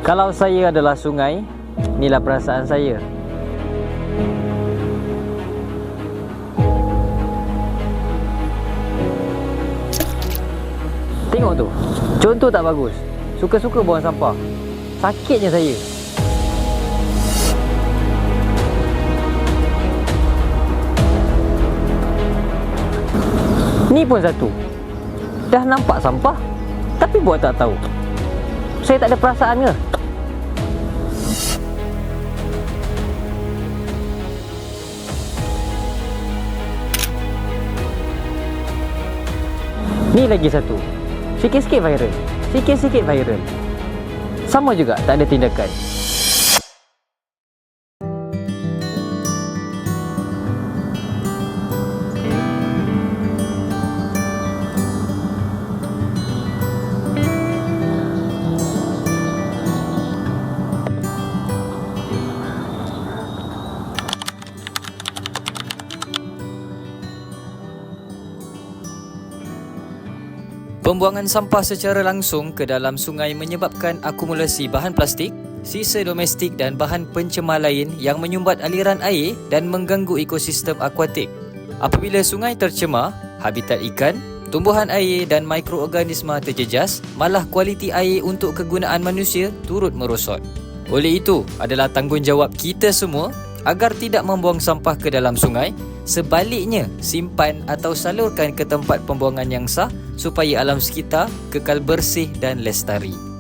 Kalau saya adalah sungai, inilah perasaan saya. Tengok tu, contoh tak bagus. Suka-suka buang sampah. Sakitnya saya. Ni pun satu. Dah nampak sampah, tapi buat tak tahu. Saya tak ada perasaan ke? Ni lagi satu. Sikit-sikit viral. Sikit-sikit viral. Sama juga, tak ada tindakan. Pembuangan sampah secara langsung ke dalam sungai menyebabkan akumulasi bahan plastik, sisa domestik dan bahan pencemar lain yang menyumbat aliran air dan mengganggu ekosistem akuatik. Apabila sungai tercemar, habitat ikan, tumbuhan air dan mikroorganisma terjejas, malah kualiti air untuk kegunaan manusia turut merosot. Oleh itu, adalah tanggungjawab kita semua agar tidak membuang sampah ke dalam sungai. Sebaliknya, simpan atau salurkan ke tempat pembuangan yang sah supaya alam sekitar kekal bersih dan lestari.